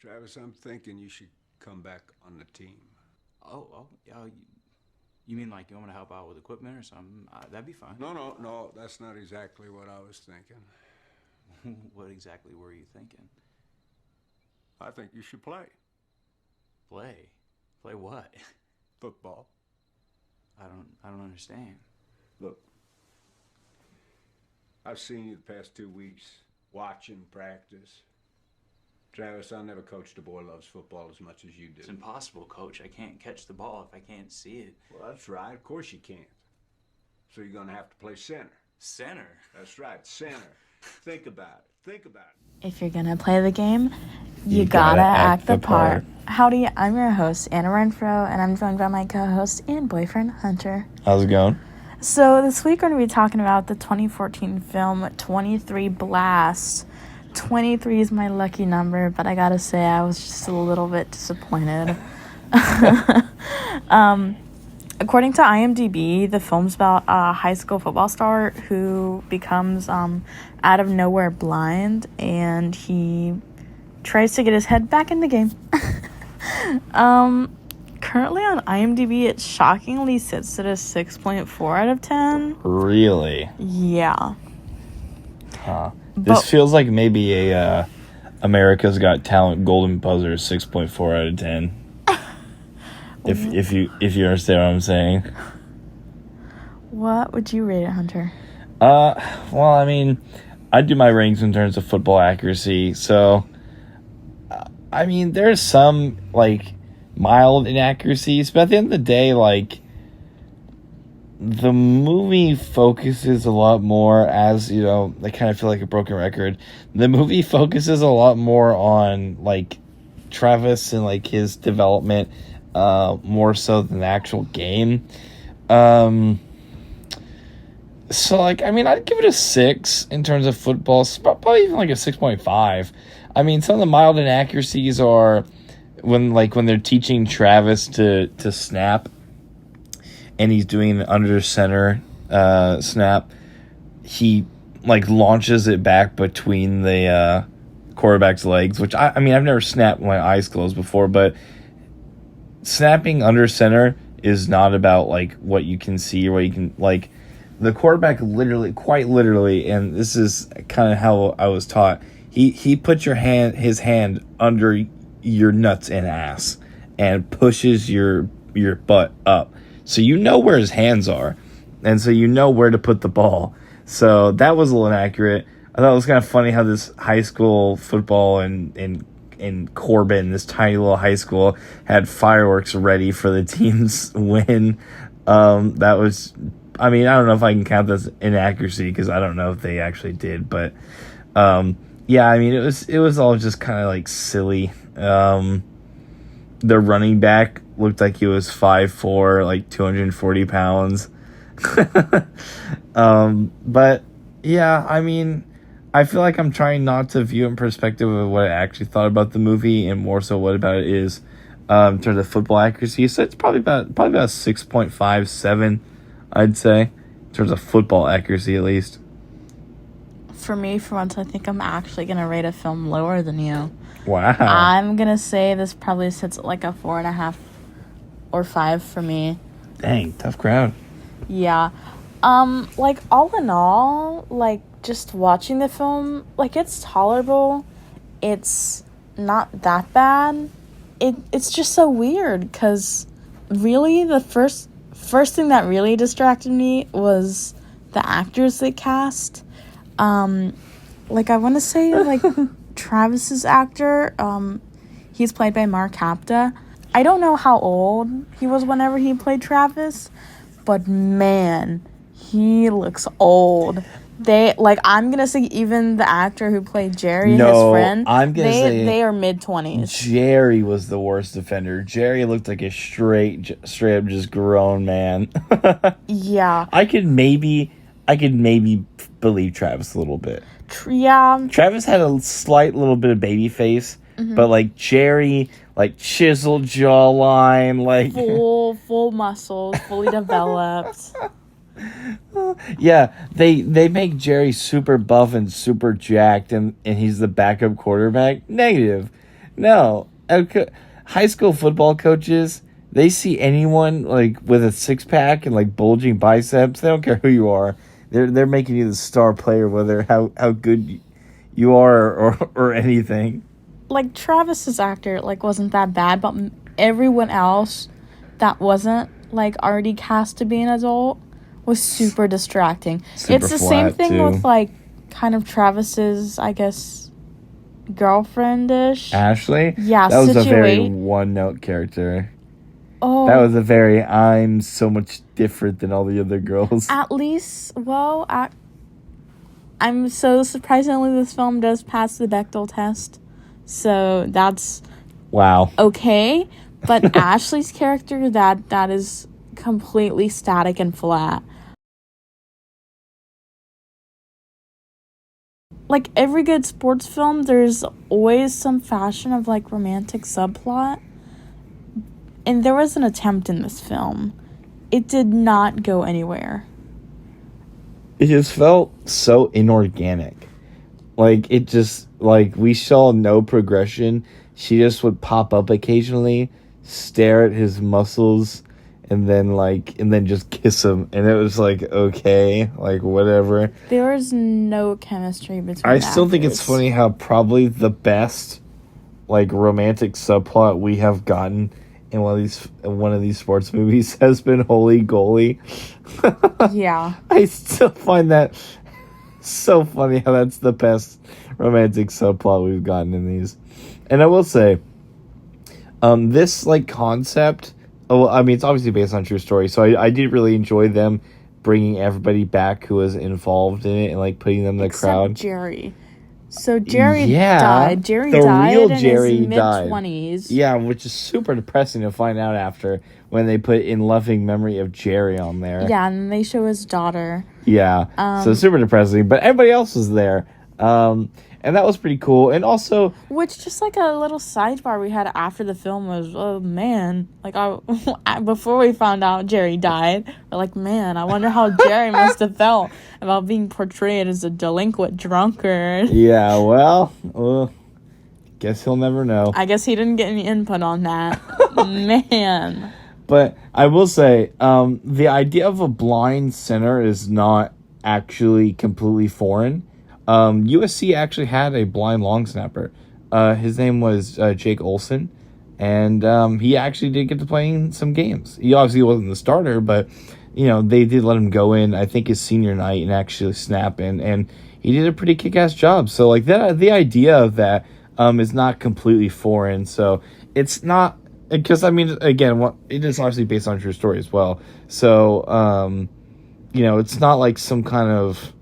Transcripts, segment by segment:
Travis, I'm thinking you should come back on the team. You mean like you want me to help out with equipment or something? That'd be fine. No, that's not exactly what I was thinking. What exactly were you thinking? I think you should play Play? Play what? football. I don't understand. Look, I've seen you the past 2 weeks watching practice. Travis, I never coached a boy who loves football as much as you do. It's impossible, Coach. I can't catch the ball if I can't see it. Well, that's right. Of course you can't. So you're going to have to play center. Center? That's right, center. Think about it. Think about it. If you're gonna play the game, you gotta act the part. Howdy, I'm your host, Anna Renfro, and I'm joined by my co-host and boyfriend, Hunter. How's it going? So this week we're going to be talking about the 2014 film 23 Blast. 23 is my lucky number, but I gotta say I was just a little bit disappointed. According to IMDb, the film's about a high school football star who becomes out of nowhere blind, and he tries to get his head back in the game. Currently on IMDb, it shockingly sits at a 6.4 out of 10. Really? Yeah. Huh. This feels like maybe a America's Got Talent Golden Buzzer 6.4 out of 10. If you understand what I'm saying. What would you rate it, Hunter? Well, I mean, I do my ratings in terms of football accuracy. So, I mean, there's some like mild inaccuracies, but at the end of the day, like, the movie focuses a lot more, as you know, I kind of feel like a broken record. The movie focuses a lot more on like Travis and like his development, more so than the actual game. So like, I mean, I'd give it a 6 in terms of football, probably even like a 6.5. I mean, some of the mild inaccuracies are when they're teaching Travis to snap, and he's doing an under center snap. He like launches it back between the quarterback's legs, which I mean, I've never snapped with my eyes closed before, but snapping under center is not about like what you can see or what you can like. The quarterback quite literally, and this is kind of how I was taught. He puts his hand under your nuts and ass and pushes your butt up. So you know where his hands are, and so you know where to put the ball. So that was a little inaccurate. I thought it was kind of funny how this high school football in Corbin, this tiny little high school, had fireworks ready for the team's win. That was, I mean, I don't know if I can count this inaccuracy because I don't know if they actually did, but yeah, I mean, it was all just kind of like silly. The running back looked like he was 5'4", like 240 pounds. But yeah, I mean, I feel like I'm trying not to view it in perspective of what I actually thought about the movie, and more so what about it is in terms of football accuracy. So it's probably about 6.5, 7, I'd say, in terms of football accuracy at least. For me, for once, I think I'm actually going to rate a film lower than you. Wow. I'm going to say this probably sits at like a 4.5 or 5 for me. Dang, tough crowd. Yeah. Like, all in all, like, just watching the film, like, it's tolerable. It's not that bad. It's just so weird, because really the first thing that really distracted me was the actors they cast. Like, I want to say, like, Travis's actor, he's played by Mark Hapta. I don't know how old he was whenever he played Travis, but man, he looks old. I'm gonna say even the actor who played Jerry, his friend, I'm gonna say they are mid-20s. Jerry was the worst offender. Jerry looked like a straight up just grown man. Yeah. I could maybe believe Travis a little bit. Yeah. Travis had a slight little bit of baby face, but like Jerry, like chiseled jawline, like Full muscles, fully developed. yeah, they make Jerry super buff and super jacked, and he's the backup quarterback. Negative. No. High school football coaches, they see anyone like with a six pack and like bulging biceps. They don't care who you are. They're making you the star player, whether how good you are or anything. Like Travis's actor like wasn't that bad, but everyone else that wasn't like already cast to be an adult was super distracting. It's the same thing too. with like kind of Travis's, I guess, girlfriend-ish. Ashley? Yeah, that was a very Situate. one-note character. Oh, That was a very I'm so much different than all the other girls. at least, well, I'm so surprisingly this film does pass the Bechdel test, so that's Wow. okay. But Ashley's character, that is completely static and flat. Like every good sports film, there's always some fashion of like romantic subplot. And there was an attempt in this film. It did not go anywhere. It just felt so inorganic. Like, it just, like, we saw no progression. She just would pop up occasionally, stare at his muscles, and then just kiss him. And it was like, okay, like, whatever. There was no chemistry between I still think it's actors. funny how probably the best, like, romantic subplot we have gotten in one of these sports movies has been Holy Goalie. Yeah. I still find that so funny how that's the best romantic subplot we've gotten in these. And I will say, this like concept, I mean, it's obviously based on a true story, so I did really enjoy them bringing everybody back who was involved in it and like putting them in the Except crowd. Jerry. So Jerry Yeah, died. Jerry the died real in Jerry his died. mid-20s. Yeah, which is super depressing to find out after when they put in loving memory of Jerry on there. Yeah, and they show his daughter. Yeah, so super depressing. But everybody else was there. And that was pretty cool. And also, Which, just like a little sidebar we had after the film was, oh man, like before we found out Jerry died, we're like, man, I wonder how Jerry must have felt about being portrayed as a delinquent drunkard. yeah, well, guess he'll never know. I guess he didn't get any input on that. Man. But I will say, the idea of a blind center is not actually completely foreign. USC actually had a blind long snapper. His name was Jake Olson, and he actually did get to play in some games. He obviously wasn't the starter, but they did let him go in, I think, his senior night and actually snap in, and he did a pretty kick-ass job. So like that, the idea of that is not completely foreign. So it's not, because I mean, again, it is obviously based on a true story as well. So it's not like some kind of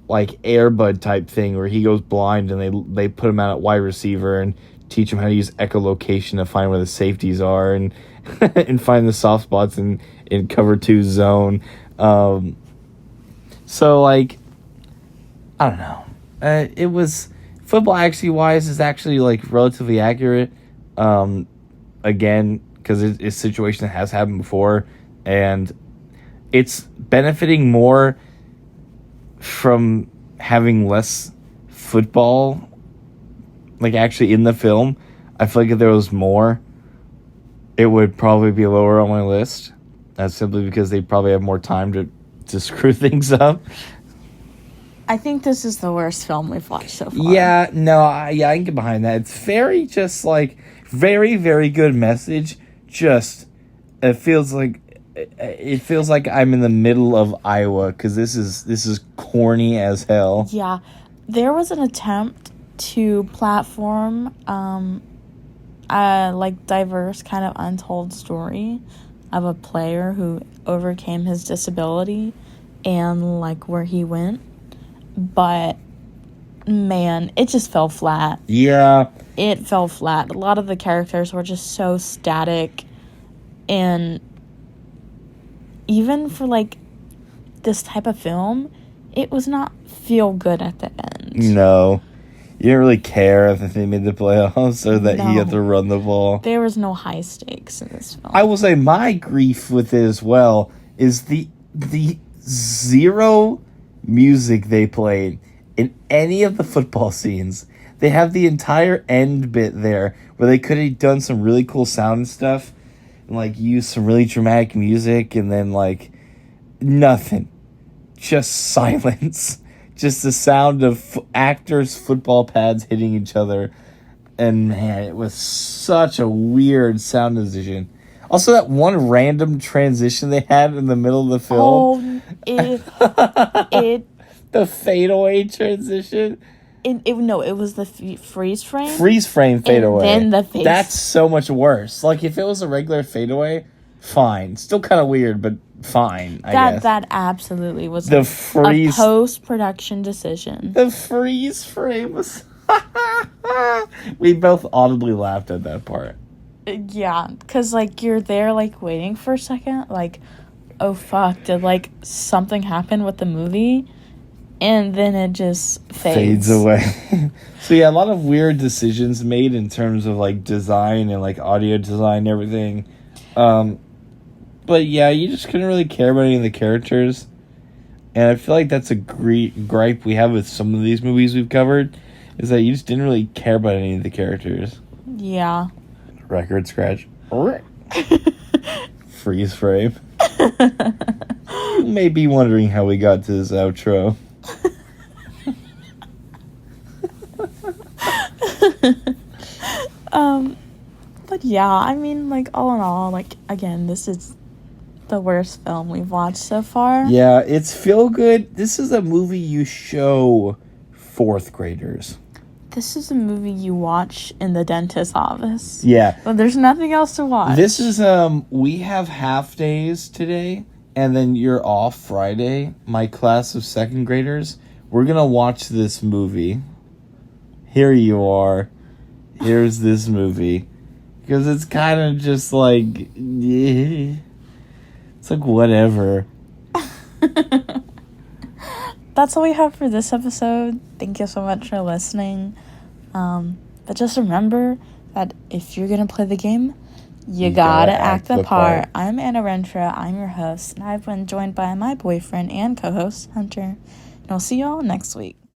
like Air Bud type thing where he goes blind and they put him out at wide receiver and teach him how to use echolocation to find where the safeties are and and find the soft spots in cover 2 zone. So like, I don't know. It was, football actually wise is actually like relatively accurate. Again, because it's a situation that has happened before, and it's benefiting more from having less football like actually in the film. I feel like if there was more, it would probably be lower on my list. That's simply because they probably have more time to screw things up. I think this is the worst film we've watched so far. Yeah, no, I can get behind that. It's very just like very, very good message. Just it feels like I'm in the middle of Iowa because this is corny as hell. Yeah. There was an attempt to platform like diverse kind of untold story of a player who overcame his disability and like where he went. But man, it just fell flat. Yeah. It fell flat. A lot of the characters were just so static, and even for like this type of film, it was not feel good at the end. No. You didn't really care if they made the playoffs or that he No. had to run the ball. There was no high stakes in this film. I will say my grief with it as well is the zero music they played in any of the football scenes. They have the entire end bit there where they could have done some really cool sound stuff and, like, used some really dramatic music, and then, like, nothing. Just silence. Just the sound of actors' football pads hitting each other. And, man, it was such a weird sound decision. Also, that one random transition they had in the middle of the film. It the fadeaway transition. it was the freeze frame. Freeze frame fadeaway. And then the face. That's so much worse. Like, if it was a regular fadeaway, fine. Still kind of weird, but fine, I guess. That absolutely was The freeze... a post-production decision. The freeze frame was... We both audibly laughed at that part. Yeah, because, like, you're there, like, waiting for a second, like, oh, fuck, did, like, something happen with the movie? And then it just fades away. So, yeah, a lot of weird decisions made in terms of, like, design and, like, audio design and everything. But, yeah, you just couldn't really care about any of the characters. And I feel like that's a great gripe we have with some of these movies we've covered, is that you just didn't really care about any of the characters. Yeah. Record scratch. Freeze frame. You may be wondering how we got to this outro. But yeah, I mean, like, all in all, like, again, this is the worst film we've watched so far. Yeah, it's feel good. This is a movie you show fourth graders. This is a movie you watch in the dentist's office. Yeah. But there's nothing else to watch. This is, we have half days today, and then you're off Friday. My class of second graders, we're gonna watch this movie. Here you are. Here's this movie. Because it's kind of just like, it's like whatever. That's all we have for this episode. Thank you so much for listening. But just remember that if you're going to play the game, you gotta act the part. I'm Anna Renfro. I'm your host. And I've been joined by my boyfriend and co-host, Hunter. And we'll see y'all next week.